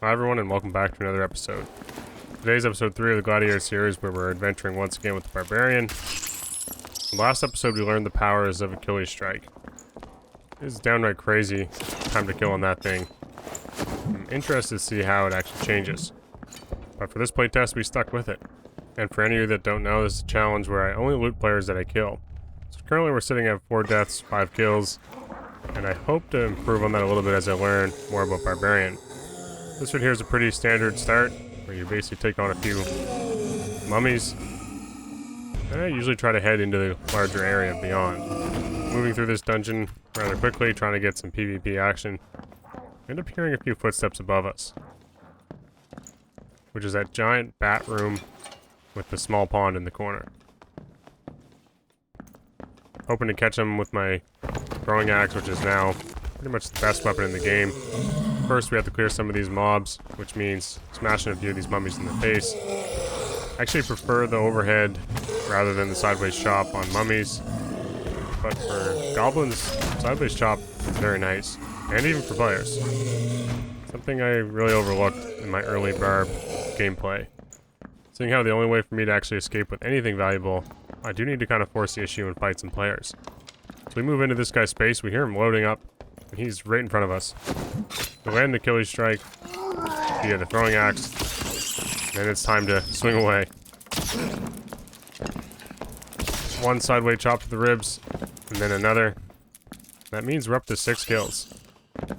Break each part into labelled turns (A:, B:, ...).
A: Hi everyone and welcome back to another episode. Today's episode 3 of the Gladiator series, where we're adventuring once again with the Barbarian. In the last episode we learned the powers of Achilles Strike. It's downright crazy time to kill on that thing. I'm interested to see how it actually changes. But for this playtest we stuck with it. And for any of you that don't know, this is a challenge where I only loot players that I kill. So currently we're sitting at 4 deaths, 5 kills. And I hope to improve on that a little bit as I learn more about Barbarian. This right here is a pretty standard start, where you basically take on a few mummies. And I usually try to head into the larger area beyond. Moving through this dungeon rather quickly, trying to get some PvP action. End up hearing a few footsteps above us. Which is that giant bat room with the small pond in the corner. Hoping to catch them with my throwing axe, which is now pretty much the best weapon in the game. First we have to clear some of these mobs, which means smashing a few of these mummies in the face. I actually prefer the overhead rather than the sideways chop on mummies. But for goblins, sideways chop is very nice. And even for players. Something I really overlooked in my early Barb gameplay. Seeing how the only way for me to actually escape with anything valuable, I do need to kind of force the issue and fight some players. So we move into this guy's space, we hear him loading up, and he's right in front of us. We land the Achilles Strike via the throwing axe, and it's time to swing away. One sideway chop to the ribs, and then another. That means we're up to 6 kills.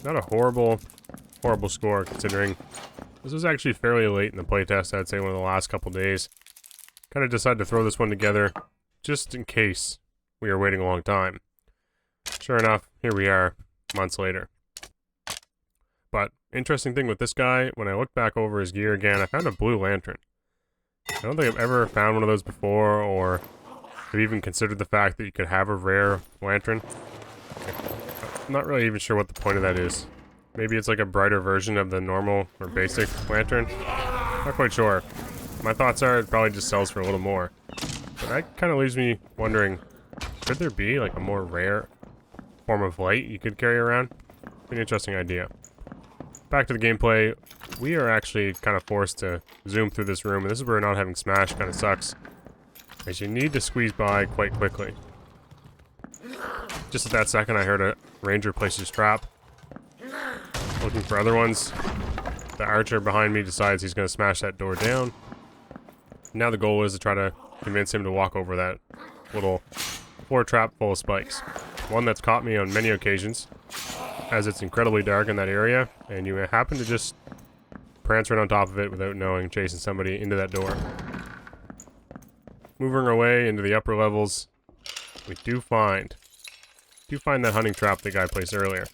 A: Not a horrible score, considering this was actually fairly late in the playtest. I'd say one of the last couple days. Kind of decided to throw this one together, just in case we are waiting a long time. Sure enough, here we are, months later. But, interesting thing with this guy, when I looked back over his gear again, I found a blue lantern. I don't think I've ever found one of those before, or have even considered the fact that you could have a rare lantern. I'm not really even sure what the point of that is. Maybe it's like a brighter version of the normal or basic lantern? Not quite sure. My thoughts are it probably just sells for a little more. But that kind of leaves me wondering, could there be like a more rare form of light you could carry around? An interesting idea. Back to the gameplay, we are actually kind of forced to zoom through this room, and this is where not having smash kind of sucks, as you need to squeeze by quite quickly. Just at that second I heard a ranger place his trap. Looking for other ones. The archer behind me decides he's going to smash that door down. Now the goal is to try to convince him to walk over that little floor trap full of spikes. One that's caught me on many occasions, as it's incredibly dark in that area, and you happen to just prance right on top of it without knowing, chasing somebody into that door. Moving our way into the upper levels, we do find that hunting trap the guy placed earlier.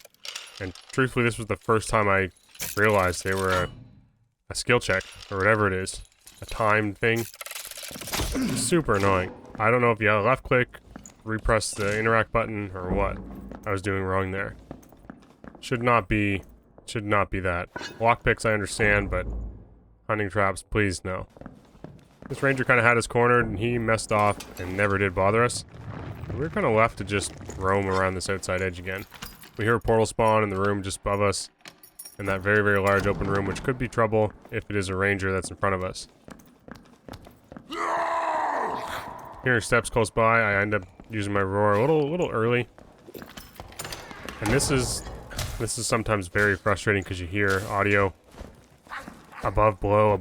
A: And truthfully, this was the first time I realized they were a skill check, or whatever it is. A timed thing. Super annoying. I don't know if you left click, repress the interact button, or what I was doing wrong there. Should not be that. Lockpicks I understand, but hunting traps, please no. This ranger kind of had us cornered, and he messed off and never did bother us. We were kind of left to just roam around this outside edge again. We hear a portal spawn in the room just above us, in that very, very large open room, which could be trouble if it is a ranger that's in front of us. Hearing steps close by, I end up using my roar a little early. And this is sometimes very frustrating because you hear audio above, below,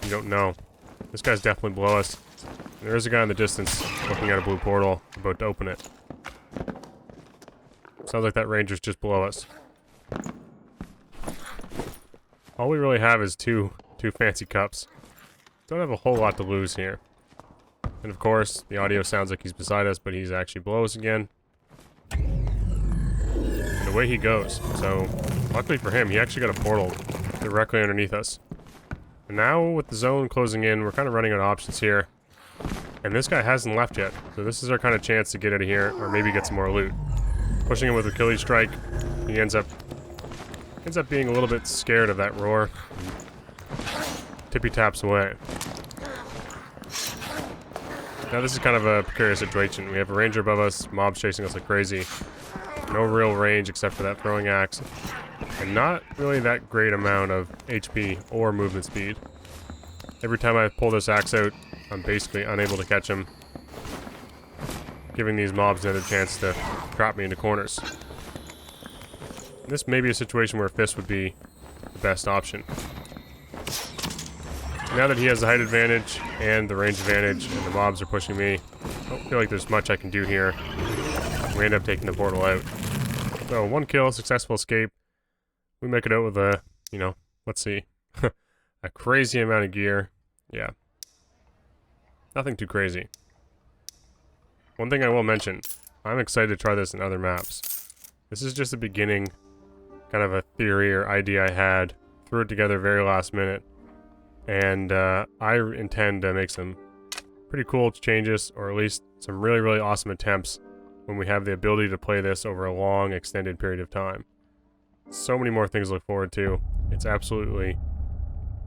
A: you don't know. This guy's definitely below us. And there is a guy in the distance looking at a blue portal, about to open it. Sounds like that ranger's just below us. All we really have is two fancy cups. Don't have a whole lot to lose here. And of course, the audio sounds like he's beside us, but he's actually below us again. And away he goes. So, luckily for him, he actually got a portal directly underneath us. And now, with the zone closing in, we're kind of running out of options here. And this guy hasn't left yet. So this is our kind of chance to get out of here, or maybe get some more loot. Pushing him with Achilles Strike, he ends up being a little bit scared of that roar. Tippy taps away. Now this is kind of a precarious situation. We have a ranger above us, mobs chasing us like crazy. No real range except for that throwing axe. and not really that great amount of HP or movement speed. Every time I pull this axe out, I'm basically unable to catch him, giving these mobs another chance to trap me into corners. This may be a situation where Fist would be the best option. Now that he has the height advantage and the range advantage and the mobs are pushing me, I don't feel like there's much I can do here. We end up taking the portal out. So 1 kill, successful escape. We make it out with a, you know, let's see, a crazy amount of gear. Yeah. Nothing too crazy. One thing I will mention, I'm excited to try this in other maps. This is just the beginning, kind of a theory or idea I had. Threw it together very last minute. And I intend to make some pretty cool changes, or at least some really, really awesome attempts when we have the ability to play this over a long, extended period of time. So many more things to look forward to. It's absolutely...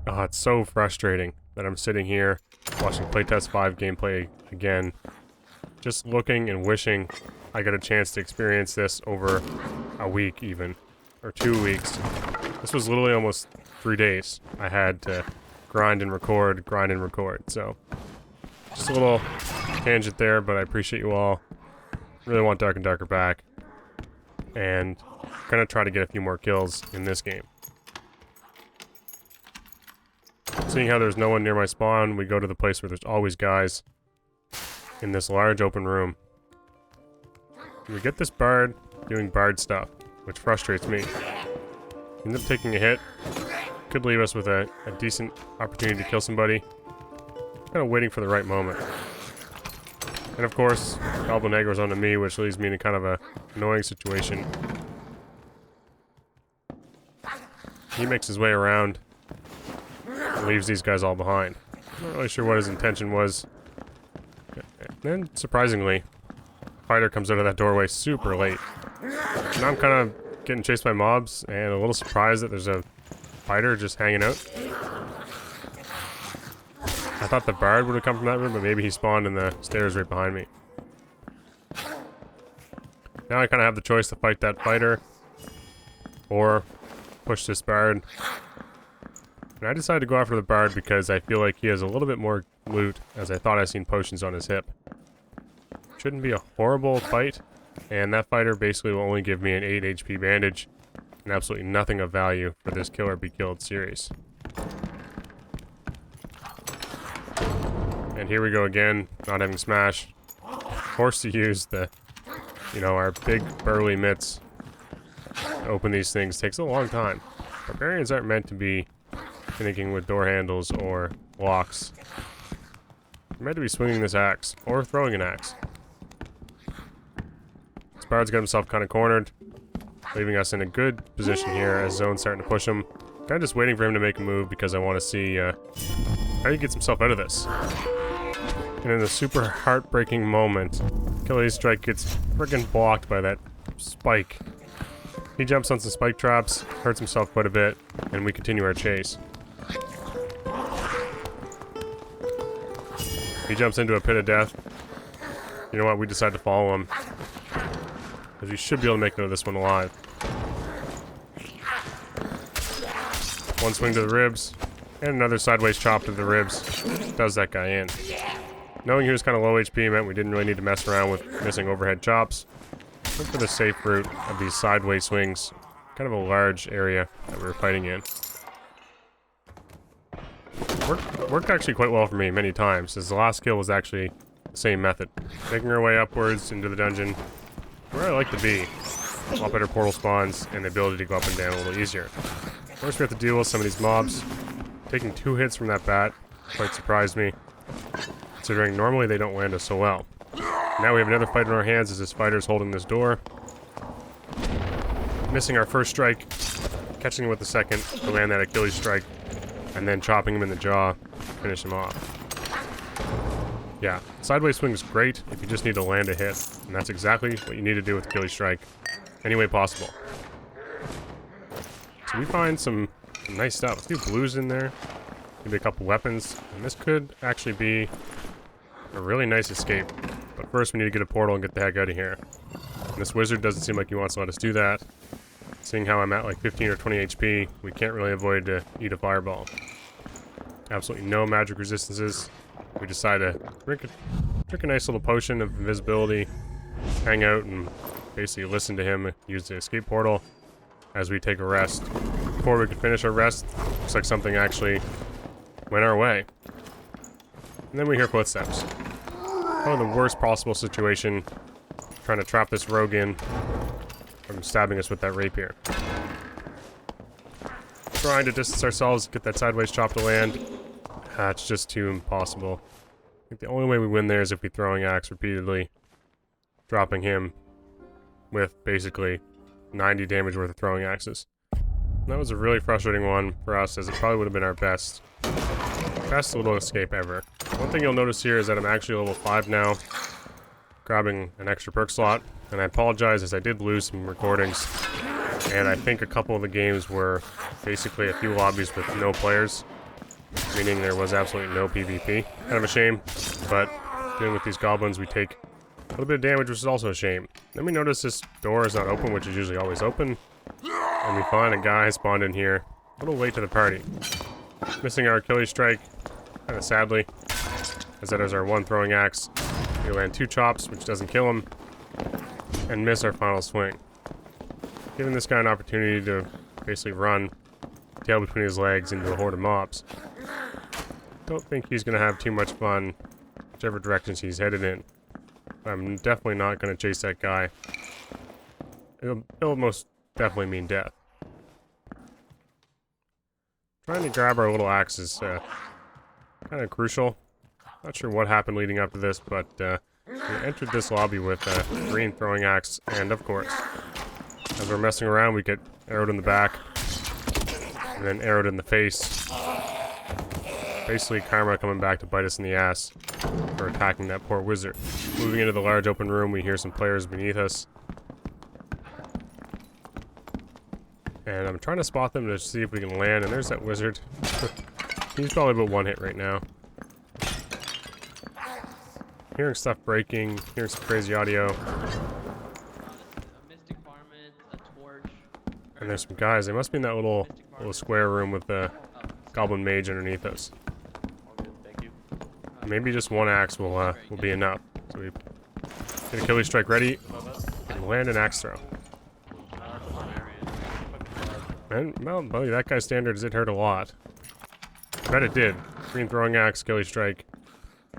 A: oh, it's so frustrating that I'm sitting here watching Playtest 5 gameplay again, just looking and wishing I got a chance to experience this over a week even, or 2 weeks. This was literally almost 3 days. I had to grind and record, so just a little tangent there, but I appreciate you all. Really want Dark and Darker back, and gonna try to get a few more kills in this game. Seeing how there's no one near my spawn, we go to the place where there's always guys in this large open room. We get this bard doing bard stuff, which frustrates me. End up taking a hit. Could leave us with a decent opportunity to kill somebody. Kind of waiting for the right moment. And of course, Elbow Negro's onto me, which leaves me in a kind of a annoying situation. He makes his way around and leaves these guys all behind. Not really sure what his intention was. And then, surprisingly, fighter comes out of that doorway super late. Now I'm kind of getting chased by mobs and a little surprised that there's a fighter just hanging out. I thought the bard would have come from that room, but maybe he spawned in the stairs right behind me. Now I kind of have the choice to fight that fighter or push this bard. And I decided to go after the bard because I feel like he has a little bit more loot, as I thought I seen potions on his hip. Shouldn't be a horrible fight, and that fighter basically will only give me an 8 HP bandage and absolutely nothing of value for this kill or be killed series. And here we go again, not having smash. Forced to use the, you know, our big burly mitts to open these things. Takes a long time. Barbarians aren't meant to be finicking with door handles or locks. You're meant to be swinging this axe, or throwing an axe. This bard's got himself kind of cornered, leaving us in a good position here as Zone's starting to push him. Kind of just waiting for him to make a move because I want to see how he gets himself out of this. And in a super heartbreaking moment, Achilles Strike gets friggin' blocked by that spike. He jumps on some spike traps, hurts himself quite a bit, and we continue our chase. He jumps into a pit of death. You know what? We decide to follow him, because we should be able to make it out of this one alive. One swing to the ribs, and another sideways chop to the ribs. Does that guy in. Knowing he was kind of low HP meant we didn't really need to mess around with missing overhead chops. Went for the safe route of these sideways swings. Kind of a large area that we were fighting in. Worked actually quite well for me many times, as the last kill was actually the same method. Making our way upwards into the dungeon, where I like to be. A lot better portal spawns, and the ability to go up and down a little easier. First we have to deal with some of these mobs. Taking 2 hits from that bat quite surprised me, considering normally they don't land us so well. Now we have another fight in our hands as this fighter's holding this door. Missing our first strike, catching him with the second to land that Achilles Strike, and then chopping him in the jaw to finish him off. Yeah, sideways swing is great if you just need to land a hit, and that's exactly what you need to do with Achilles Strike, any way possible. So we find some nice stuff. Let's do blues in there, maybe a couple weapons, and this could actually be a really nice escape. But first we need to get a portal and get the heck out of here. And this wizard doesn't seem like he wants to let us do that. Seeing how I'm at like 15 or 20 HP, we can't really avoid to eat a fireball. Absolutely no magic resistances. We decide to drink a nice little potion of invisibility, hang out, and basically listen to him use the escape portal as we take a rest. Before we could finish our rest, looks like something actually went our way. And then we hear footsteps. Probably the worst possible situation, trying to trap this rogue in from stabbing us with that rapier. Trying to distance ourselves, get that sideways chop to land. It's just too impossible. I think the only way we win there is if we throwing axe repeatedly, dropping him with basically 90 damage worth of throwing axes. And that was a really frustrating one for us, as it probably would have been our best little escape ever. One thing you'll notice here is that I'm actually level 5 now, grabbing an extra perk slot, and I apologize as I did lose some recordings, and I think a couple of the games were basically a few lobbies with no players, meaning there was absolutely no PvP. Kind of a shame, but dealing with these goblins we take a little bit of damage, which is also a shame. Then we notice this door is not open, which is usually always open, and we find a guy spawned in here a little late to the party. Missing our Achilles Strike, kind of sadly, as that is our one throwing axe. We land 2 chops, which doesn't kill him, and miss our final swing. Giving this guy an opportunity to basically run, tail between his legs, into a horde of mobs. Don't think he's going to have too much fun, whichever directions he's headed in. I'm definitely not going to chase that guy. It'll most definitely mean death. Trying to grab our little axe is kind of crucial. Not sure what happened leading up to this, but we entered this lobby with a green throwing axe, and of course, as we're messing around, we get arrowed in the back, and then arrowed in the face. Basically, karma coming back to bite us in the ass for attacking that poor wizard. Moving into the large open room, we hear some players beneath us. And I'm trying to spot them to see if we can land, and there's that wizard. He's probably about 1 hit right now. Hearing stuff breaking, hearing some crazy audio. And there's some guys. They must be in that little square room with the goblin mage underneath us. Maybe just 1 axe will be enough. So we get Achilles Strike ready and land an axe throw. And well, buddy, that guy's standards, it hurt a lot. I bet it did. Green throwing axe, Achilles Strike.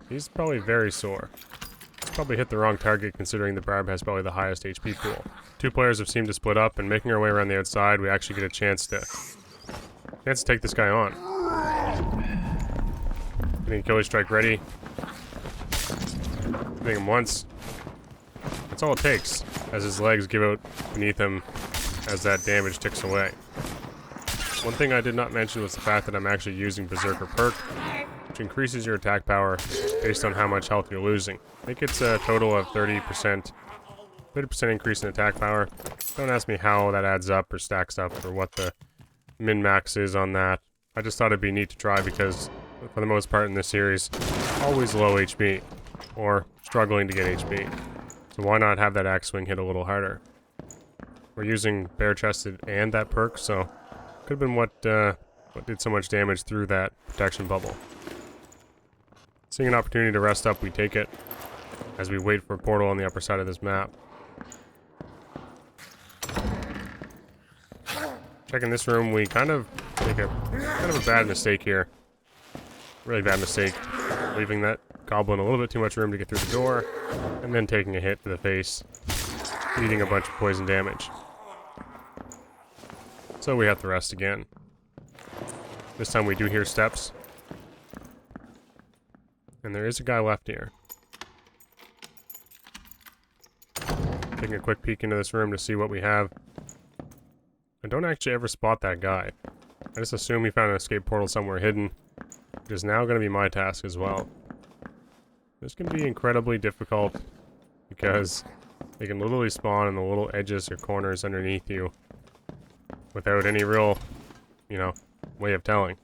A: He's probably very sore. He's probably hit the wrong target, considering the Barb has probably the highest HP pool. 2 players have seemed to split up, and making our way around the outside, we actually get a chance to take this guy on. Getting Achilles Strike ready. Hitting him once. That's all it takes, as his legs give out beneath him as that damage ticks away. One thing I did not mention was the fact that I'm actually using Berserker perk, which increases your attack power based on how much health you're losing. I think it's a total of 30% increase in attack power. Don't ask me how that adds up or stacks up or what the min-max is on that. I just thought it'd be neat to try because, for the most part in this series, always low HP, or struggling to get HP. So why not have that axe swing hit a little harder? We're using bare-chested and that perk, so could have been what did so much damage through that protection bubble. Seeing an opportunity to rest up, we take it as we wait for a portal on the upper side of this map. Checking this room, we kind of make a bad mistake here. Really bad mistake. Leaving that goblin a little bit too much room to get through the door, and then taking a hit to the face, eating a bunch of poison damage. So we have to rest again. This time we do hear steps. And there is a guy left here. Taking a quick peek into this room to see what we have. I don't actually ever spot that guy. I just assume he found an escape portal somewhere hidden. It is now going to be my task as well. This can be incredibly difficult because they can literally spawn in the little edges or corners underneath you without any real, way of telling.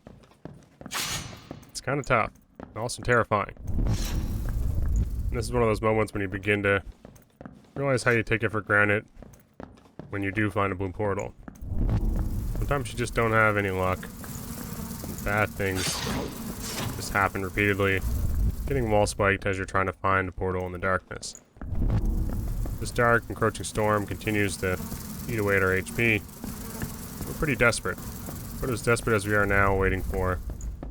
A: It's kind of tough, and also terrifying. And this is one of those moments when you begin to realize how you take it for granted when you do find a blue portal. sometimes you just don't have any luck. Bad things just happen repeatedly. Getting wall spiked as you're trying to find a portal in the darkness. This dark, encroaching storm continues to eat away at our HP. We're pretty desperate, but as desperate as we are now, waiting for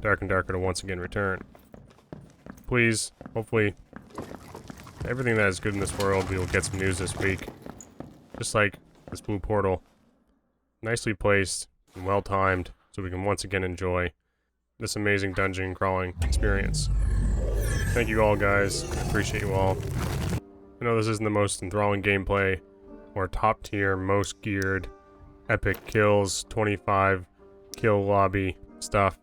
A: Dark and Darker to once again return. Please, hopefully, everything that is good in this world, we will get some news this week. Just like this blue portal. Nicely placed and well timed, so we can once again enjoy this amazing dungeon crawling experience. Thank you all, guys. I appreciate you all. I know this isn't the most enthralling gameplay or top tier, most geared, epic kills, 25 kill lobby stuff.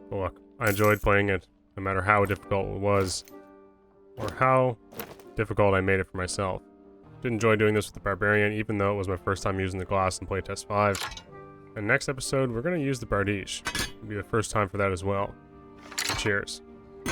A: But look, I enjoyed playing it, no matter how difficult it was, or how difficult I made it for myself. Did enjoy doing this with the Barbarian, even though it was my first time using the glass in Playtest 5. And next episode, we're going to use the Bardiche. It'll be the first time for that as well. Cheers.